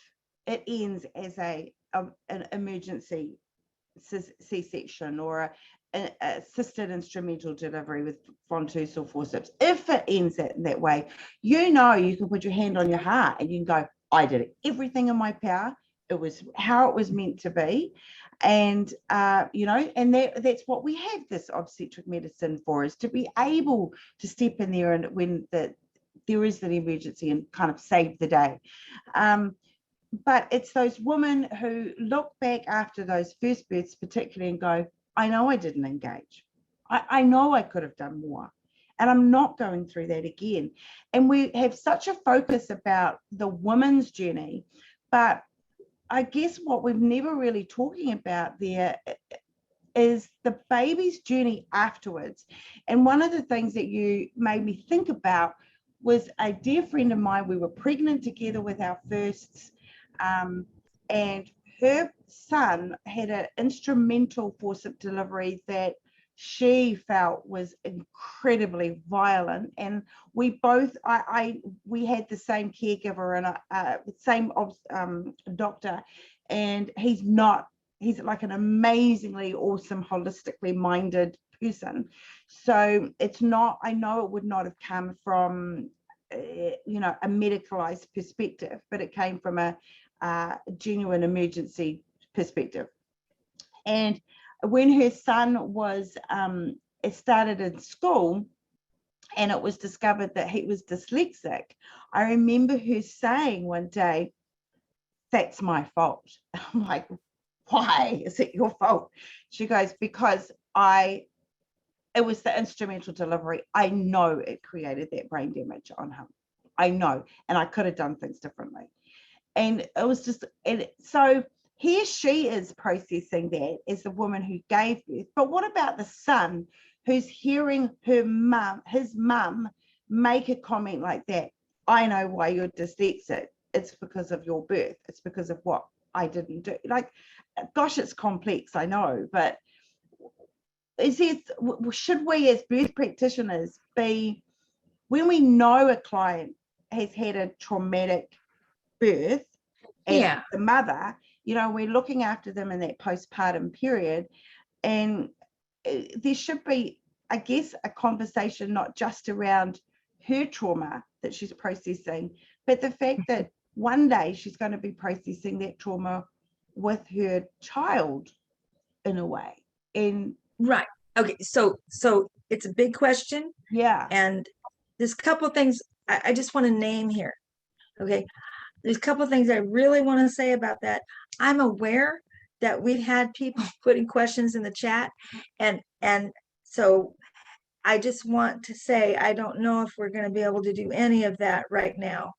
it ends as an emergency C-section or an assisted instrumental delivery with ventouse or forceps, if it ends that way, you can put your hand on your heart and you can go, I did everything in my power. It was how it was meant to be. And, and that's what we have this obstetric medicine for, is to be able to step in there and when there is an emergency and kind of save the day. But it's those women who look back after those first births particularly and go, I know I didn't engage. I know I could have done more. And I'm not going through that again. And we have such a focus about the woman's journey, but I guess what we're never really talking about there is the baby's journey afterwards. And one of the things that you made me think about was a dear friend of mine. We were pregnant together with our firsts, and her son had an instrumental forceps delivery that she felt was incredibly violent, and we both we had the same caregiver and the same doctor, and he's like an amazingly awesome, holistically minded person. So it's not, I know it would not have come from a medicalized perspective, but it came from a genuine emergency perspective. And when her son was started in school and it was discovered that he was dyslexic, I remember her saying one day, that's my fault. I'm like, why is it your fault? She goes, because it was the instrumental delivery. I know it created that brain damage on him. I know, and I could have done things differently. And it was just, and so here she is processing that as the woman who gave birth. But what about the son who's hearing his mum make a comment like that? I know why you're dyslexic. It's because of your birth. It's because of what I didn't do. Like, gosh, it's complex, I know, but should we as birth practitioners be, when we know a client has had a traumatic birth as the mother, we're looking after them in that postpartum period, and there should be, I guess, a conversation not just around her trauma that she's processing, but the fact that one day she's going to be processing that trauma with her child in a way. And right. Okay. So it's a big question. Yeah. And there's a couple of things I just want to name here. Okay. There's a couple of things I really want to say about that. I'm aware that we've had people putting questions in the chat, and so I just want to say, I don't know if we're going to be able to do any of that right now.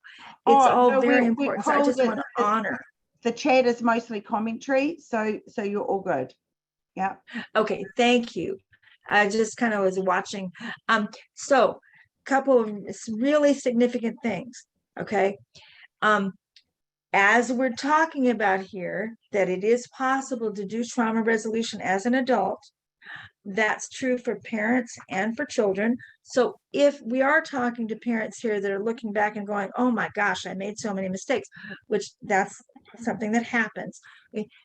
It's all very important. So I just want to honor. The chat is mostly commentary, so you're all good. Yeah. Okay, thank you. I just kind of was watching. So a couple of really significant things. Okay. As we're talking about here, that it is possible to do trauma resolution as an adult. That's true for parents and for children. So if we are talking to parents here that are looking back and going, oh my gosh, I made so many mistakes, which that's something that happens.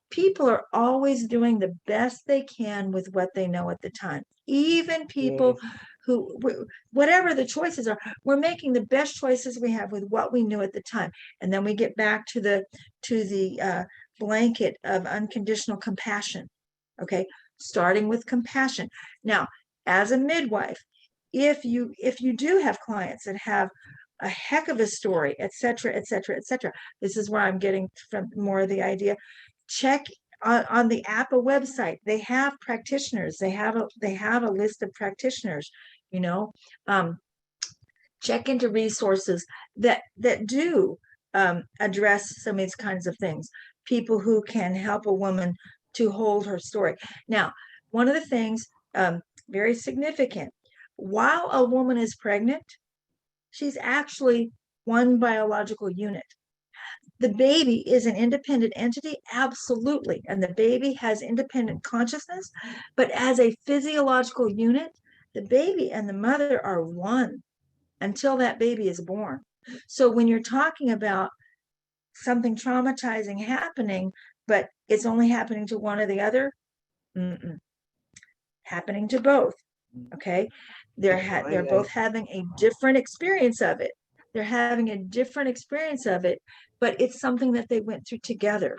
People are always doing the best they can with what they know at the time. Even people whatever the choices are, we're making the best choices we have with what we knew at the time. And then we get back to the blanket of unconditional compassion. Okay, starting with compassion. Now, as a midwife, if you do have clients that have a heck of a story, et cetera, et cetera, et cetera, this is where I'm getting from more of the idea. Check on the APA website. They have practitioners. They have a list of practitioners. You know, check into resources that do address some of these kinds of things. People who can help a woman to hold her story. Now, one of the things very significant, while a woman is pregnant, she's actually one biological unit. The baby is an independent entity, absolutely, and the baby has independent consciousness, but as a physiological unit, the baby and the mother are one until that baby is born. So when you're talking about something traumatizing happening, but it's only happening to one or the other, happening to both. Okay, they're both having a different experience of it. They're having a different experience of it, but it's something that they went through together.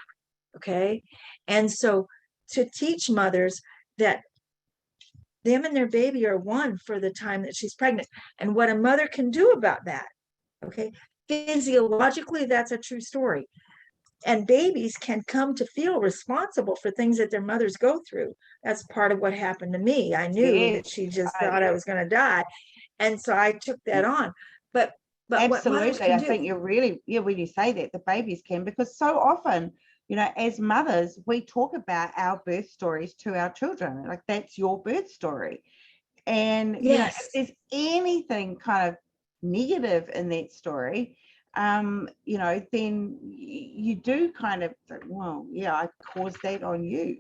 Okay, and so to teach mothers that them and their baby are one for the time that she's pregnant, and what a mother can do about that. Okay, physiologically, that's a true story. And babies can come to feel responsible for things that their mothers go through. That's part of what happened to me. I knew that she just thought I was going to die. And so I took that on. But absolutely, I think you're really, when you say that, the babies can, because so often, you know, as mothers, we talk about our birth stories to our children. Like, that's your birth story. And, you know, if there's anything kind of negative in that story, you know, then you do kind of think, well, yeah, I caused that on you.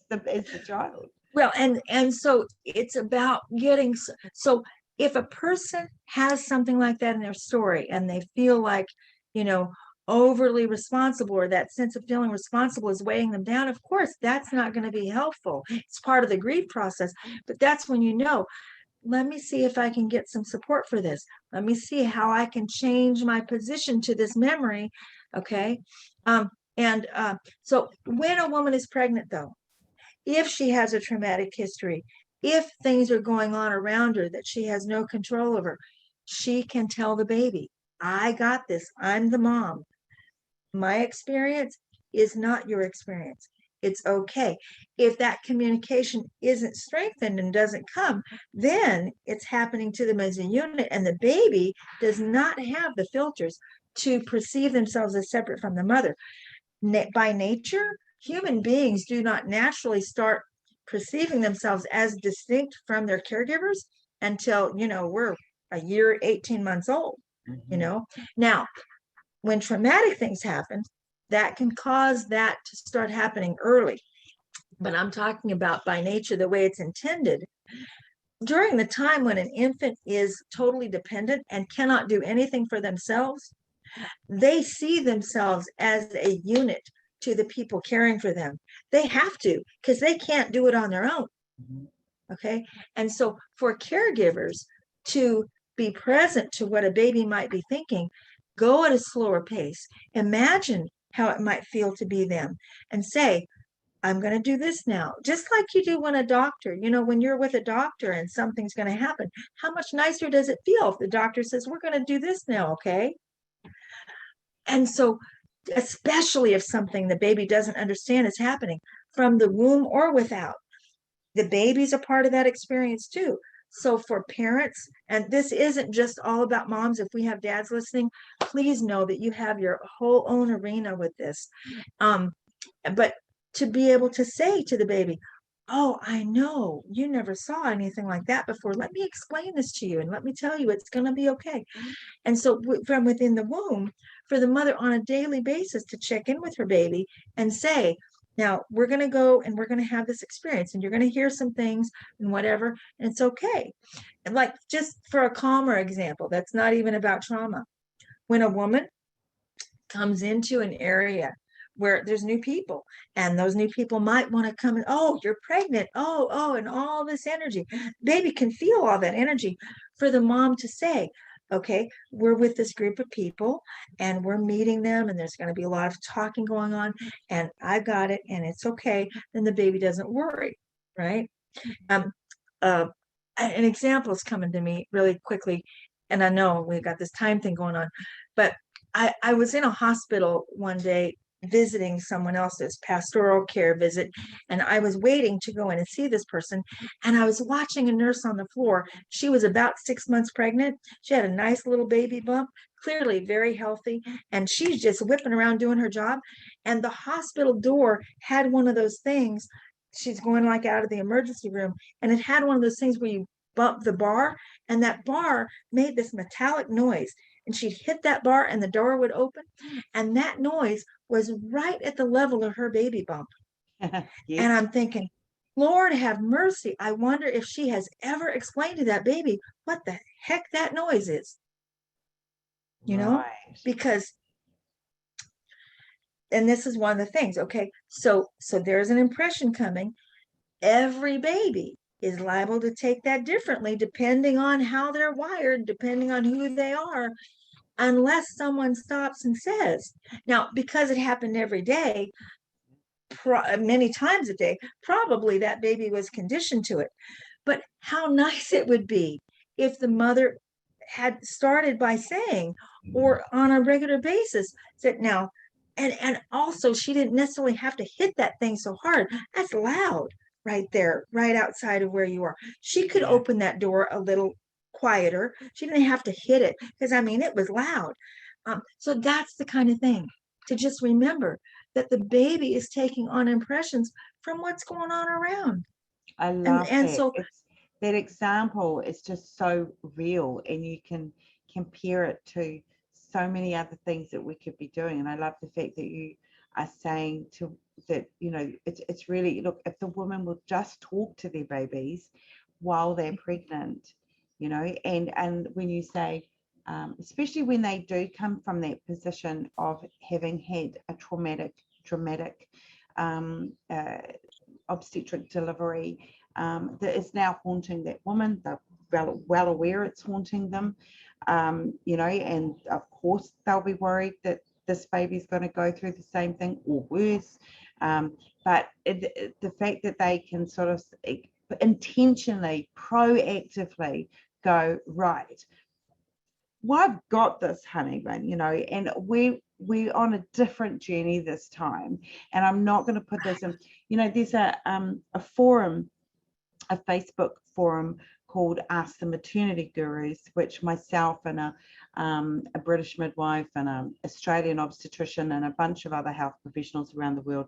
it's the child. Well, and so it's about getting, so if a person has something like that in their story and they feel like, you know, overly responsible, or that sense of feeling responsible is weighing them down, of course, that's not going to be helpful. It's part of the grief process, but that's when you know, let me see if I can get some support for this. Let me see how I can change my position to this memory. Okay. So when a woman is pregnant, though, if she has a traumatic history, if things are going on around her that she has no control over, she can tell the baby, I got this. I'm the mom. My experience is not your experience. It's okay. If that communication isn't strengthened and doesn't come, then it's happening to them as a unit, and the baby does not have the filters to perceive themselves as separate from the mother. By nature, human beings do not naturally start perceiving themselves as distinct from their caregivers until, you know, we're a year, 18 months old, you know. Now, when traumatic things happen, that can cause that to start happening early. But I'm talking about by nature, the way it's intended. During the time when an infant is totally dependent and cannot do anything for themselves, they see themselves as a unit to the people caring for them. They have to, because they can't do it on their own. Okay. And so for caregivers to be present to what a baby might be thinking, go at a slower pace. Imagine how it might feel to be them and say, I'm going to do this now. Just like you do when a doctor, you know, when you're with a doctor and something's going to happen, how much nicer does it feel if the doctor says, we're going to do this now, okay? And so, especially if something the baby doesn't understand is happening from the womb or without, the baby's a part of that experience too. So for parents, and this isn't just all about moms, if we have dads listening, please know that you have your whole own arena with this. But to be able to say to the baby, oh, I know you never saw anything like that before. Let me explain this to you and let me tell you it's going to be okay. And so from within the womb, for the mother on a daily basis to check in with her baby and say, now we're going to go and we're going to have this experience and you're going to hear some things and whatever, and it's okay. And like, just for a calmer example, that's not even about trauma. When a woman comes into an area where there's new people, and those new people might want to come and, oh, you're pregnant, oh, and all this energy. Baby can feel all that energy. For the mom to say, okay, we're with this group of people and we're meeting them, and there's going to be a lot of talking going on, and I got it, and it's okay, then the baby doesn't worry, right? um an example is coming to me really quickly, and I know we've got this time thing going on, but I was in a hospital one day visiting someone else's pastoral care visit, and I was waiting to go in and see this person, and I was watching a nurse on the floor. She was about 6 months pregnant. She had a nice little baby bump, clearly very healthy, and she's just whipping around doing her job. And the hospital door had one of those things. She's going like out of the emergency room, and it had one of those things where you bump the bar, and that bar made this metallic noise, and she'd hit that bar and the door would open, and that noise was right at the level of her baby bump. And Yes. I'm thinking, Lord have mercy, I wonder if she has ever explained to that baby what the heck that noise is, Right. because, and this is one of the things, okay, so there's an impression coming. Every baby is liable to take that differently depending on how they're wired, depending on who they are, unless someone stops and says. Now, because it happened every day, many times a day, probably that baby was conditioned to it. But how nice it would be if the mother had started by saying, or on a regular basis, said, now, and also she didn't necessarily have to hit that thing so hard. That's loud right there, right outside of where you are. She could open that door a little quieter. She didn't have to hit it, because I mean, it was loud. So that's the kind of thing to just remember, that the baby is taking on impressions from what's going on around. I love And that. so, It's that example is just so real, and you can compare it to so many other things that we could be doing. And I love the fact that you are saying to that, it's really, look, if the woman will just talk to their babies while they're pregnant, and when you say, especially when they do come from that position of having had a traumatic obstetric delivery, that is now haunting that woman. They're well aware it's haunting them, and of course they'll be worried that this baby's going to go through the same thing or worse. But the fact that they can sort of intentionally, proactively go, right, well, I've got this, honey bun, and we're on a different journey this time. And I'm not going to put this in, there's a forum, a Facebook forum called Ask the Maternity Gurus, which myself and a British midwife and an Australian obstetrician and a bunch of other health professionals around the world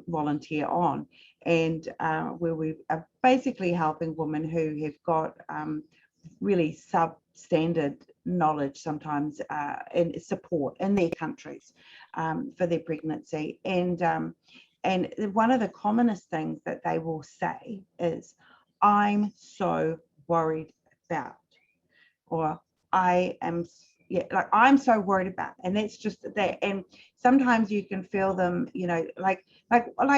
volunteer on, and where we are basically helping women who have got really substandard knowledge sometimes and support in their countries for their pregnancy. And one of the commonest things that they will say is, I'm so worried about, or I'm so worried about. And that's just that. And sometimes you can feel them, like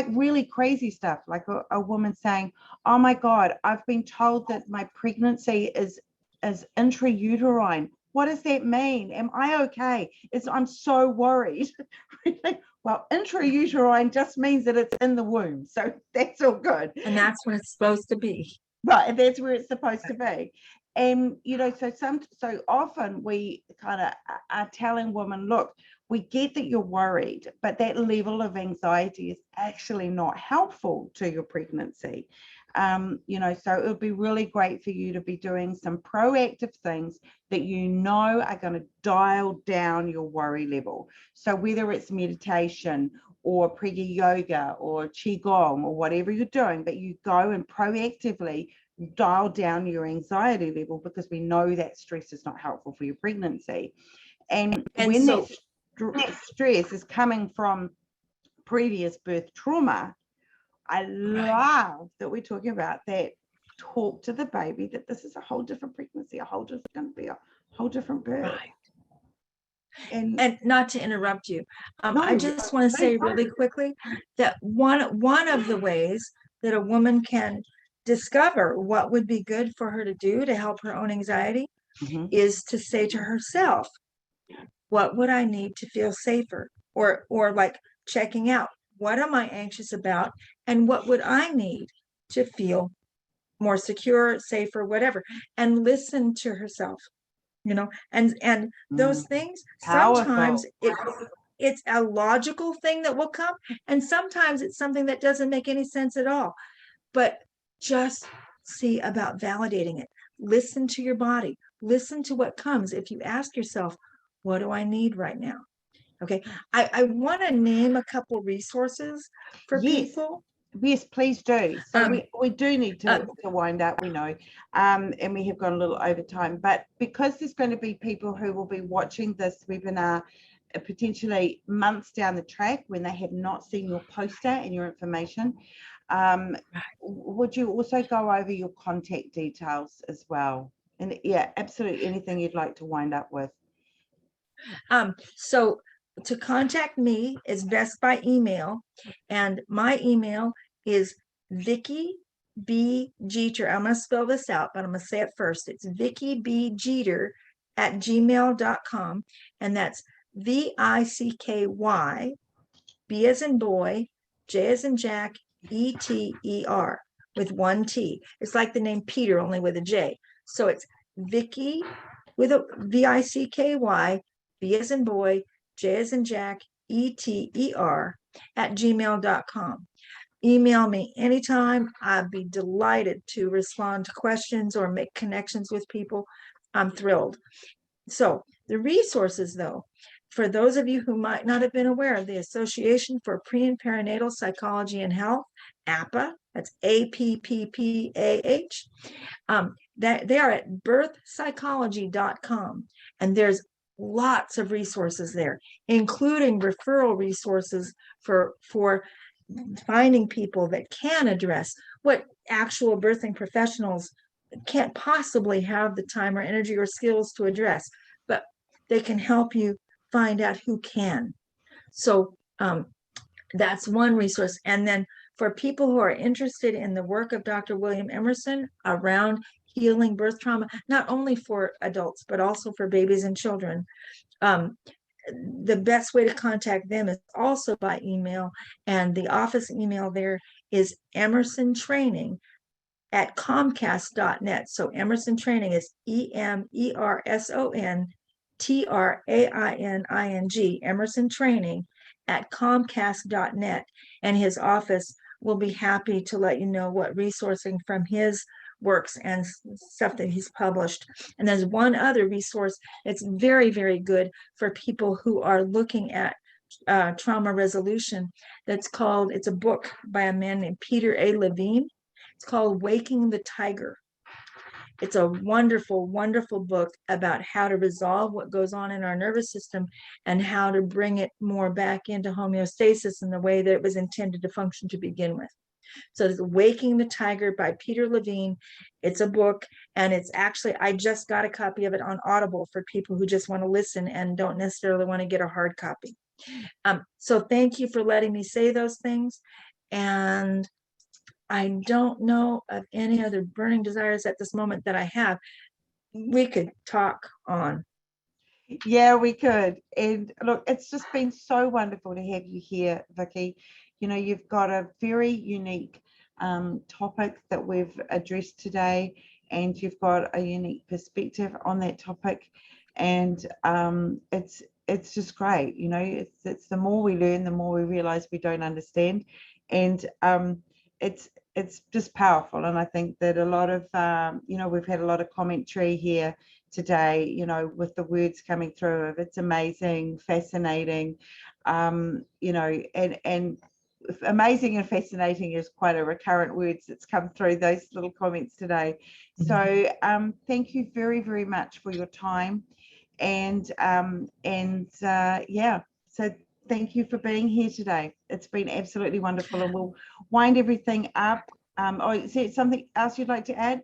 really crazy stuff, like a woman saying, oh my God, I've been told that my pregnancy is intrauterine. What does that mean? Am I okay? I'm so worried. Well, intrauterine just means that it's in the womb, so that's all good. and that's what it's supposed to be. Right, that's where it's supposed to be. And so often we kind of are telling women, look, we get that you're worried, but that level of anxiety is actually not helpful to your pregnancy. So it would be really great for you to be doing some proactive things that are going to dial down your worry level. So whether it's meditation or Priya yoga or qigong or whatever you're doing, but you go and proactively dial down your anxiety level, because we know that stress is not helpful for your pregnancy. And when so, that stress is coming from previous birth trauma, I love that we're talking about that. Talk to the baby that this is a whole different pregnancy, going to be a whole different birth. Right. And not to interrupt you, No, I just want to say really quickly that one of the ways that a woman can discover what would be good for her to do to help her own anxiety is to say to herself, what would I need to feel safer? Or like checking out, what am I anxious about? And what would I need to feel more secure, safer, whatever? And listen to herself, and those things, sometimes it's a logical thing that will come, and sometimes it's something that doesn't make any sense at all. But just see about validating it. Listen to your body. Listen to what comes. If you ask yourself, what do I need right now? Okay. I want to name a couple resources for people. Yes, please do. So we do need to wind up, we know, and we have gone a little over time. But because there's going to be people who will be watching this webinar potentially months down the track when they have not seen your poster and your information, would you also go over your contact details as well? And yeah, absolutely anything you'd like to wind up with. So to contact me is best by email, and my email is Vicki B. Jeter. I'm going to spell this out, but I'm going to say it first. It's Vicki B. Jeter @gmail.com, and that's VICKY, B as in boy, J as in Jack, ETER with one T. It's like the name Peter, only with a J. So it's Vicki with a VICKY, B as in boy, J as in Jack, ETER @gmail.com. Email me anytime. I'd be delighted to respond to questions or make connections with people. I'm thrilled. So the resources, though, for those of you who might not have been aware of the Association for Pre and Perinatal Psychology and Health, APPAH, that's APPPAH, that they are at birthpsychology.com, and there's lots of resources there, including referral resources for finding people that can address what actual birthing professionals can't possibly have the time or energy or skills to address, but they can help you find out who can. So that's one resource. And then for people who are interested in the work of Dr. William Emerson around healing birth trauma, not only for adults, but also for babies and children, the best way to contact them is also by email. And the office email there is emersontraining@comcast.net. So Emerson Training is EMERSONTRAINING, Emerson Training @comcast.net. And his office will be happy to let you know what resourcing from his works and stuff that he's published. And there's one other resource that's very, very good for people who are looking at trauma resolution. It's a book by a man named Peter A. Levine. It's called Waking the Tiger. It's a wonderful, wonderful book about how to resolve what goes on in our nervous system and how to bring it more back into homeostasis in the way that it was intended to function to begin with. So it's Waking the Tiger by Peter Levine. It's a book, and it's actually, I just got a copy of it on Audible for people who just want to listen and don't necessarily want to get a hard copy. So thank you for letting me say those things. And I don't know of any other burning desires at this moment that I have. We could talk on. Yeah, we could. And look, it's just been so wonderful to have you here, Vicki. You've got a very unique topic that we've addressed today, and you've got a unique perspective on that topic. And it's just great. It's the more we learn, the more we realize we don't understand. And it's just powerful. And I think that a lot of, we've had a lot of commentary here today, with the words coming through of it's amazing, fascinating, and amazing and fascinating is quite a recurrent words that's come through those little comments today. So thank you very, very much for your time. And so thank you for being here today. It's been absolutely wonderful, and we'll wind everything up. Is there something else you'd like to add?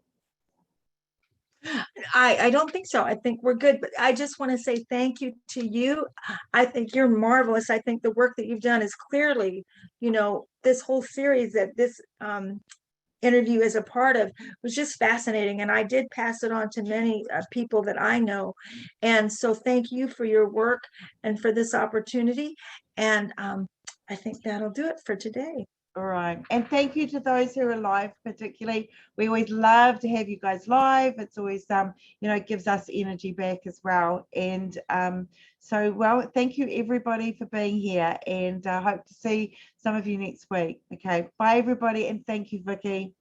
I don't think so. I think we're good, but I just want to say thank you to you. I think you're marvelous. I think the work that you've done is clearly, this whole series that this interview is a part of was just fascinating. And I did pass it on to many people that I know. And so thank you for your work and for this opportunity. And I think that'll do it for today. All right. And thank you to those who are live, particularly. We always love to have you guys live. It's always, it gives us energy back as well. And well, thank you everybody for being here, and I hope to see some of you next week. Okay. Bye everybody. And thank you, Vicky.